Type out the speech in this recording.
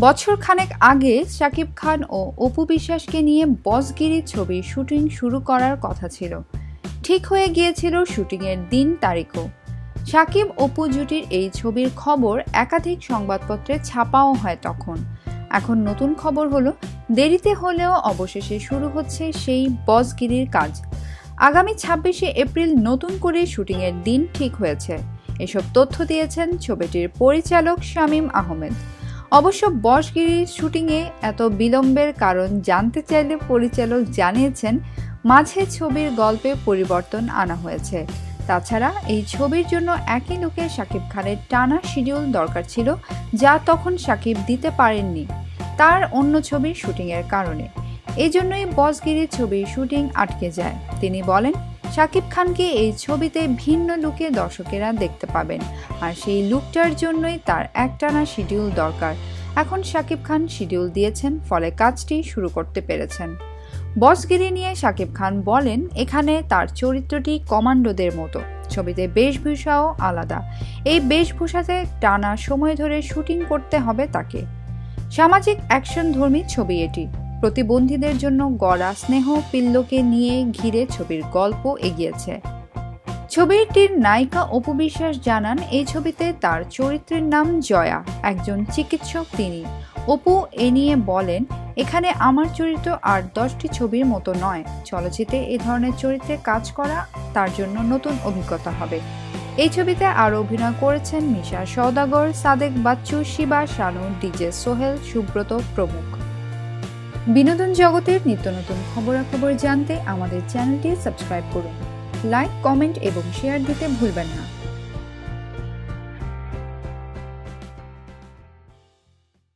বছর খানেক আগে শাকিব খান ও অপু বিশ্বাসকে নিয়ে বসগিরি ছবির শুটিং শুরু করার কথা ছিল। ঠিক হয়ে গিয়েছিল শুটিংয়ের দিন তারিখও। শাকিব অপু জুটির এই ছবির খবর একাধিক সংবাদপত্রে ছাপাও হয় তখন। এখন নতুন খবর হলো, দেরিতে হলেও অবশেষে শুরু হচ্ছে সেই বসগিরির কাজ। আগামী ২৬শে এপ্রিল নতুন করে শুটিংয়ের দিন ঠিক হয়েছে। এসব তথ্য দিয়েছেন ছবিটির পরিচালক শামীম আহমেদ। অবশ্য বসগিরির শুটিংয়ে এত বিলম্বের কারণ জানতে চাইলে পরিচালক জানিয়েছেন, মাঝে ছবির গল্পে পরিবর্তন আনা হয়েছে। তাছাড়া এই ছবির জন্য একই লুকে শাকিব খানের টানা শিডিউল দরকার ছিল, যা তখন শাকিব দিতে পারেননি তার অন্য ছবির শুটিংয়ের কারণে। এই জন্যই বসগিরি ছবির শুটিং আটকে যায়। তিনি বলেন, শাকিব খানকে এই ছবিতে ভিন্ন লুকে দর্শকেরা দেখতে পাবেন, আর সেই লুকটার জন্যই তার একটানা শিডিউল দরকার। এখন শাকিব খান শিডিউল দিয়েছেন, ফলে কাজটি শুরু করতে পেরেছেন। বসগিরি নিয়ে শাকিব খান বলেন, এখানে তার চরিত্রটি কমান্ডোদের মতো। ছবিতে বেশভূষাও আলাদা। এই বেশভূষাতে টানা সময় ধরে শুটিং করতে হবে তাকে। সামাজিক অ্যাকশনধর্মী ছবি এটি। প্রতিবন্ধীদের জন্য গড়া স্নেহ পিল্লকে নিয়ে ঘিরে ছবির গল্প এগিয়েছে। ছবিটির নায়িকা অপু বিশ্বাস জানান, এই ছবিতে তার চরিত্রের নাম জয়া, একজন চিকিৎসক তিনি। অপু এ নিয়ে বলেন, এখানে আমার চরিত্র আর 10টি ছবির মতো নয়। চলচ্চিত্রে এই ধরনের চরিত্রে কাজ করা তার জন্য নতুন অভিজ্ঞতা হবে। এই ছবিতে আরও অভিনয় করেছেন মিশা সওদাগর, সাদেক বাচ্চু, শিবা, শানু, ডিজে সোহেল, সুব্রত প্রমুখ। বিনোদন জগতের নিত্য নতুন খবরাখবর জানতে আমাদের চ্যানেলটি সাবস্ক্রাইব করুন। লাইক, কমেন্ট এবং শেয়ার দিতে ভুলবেন না।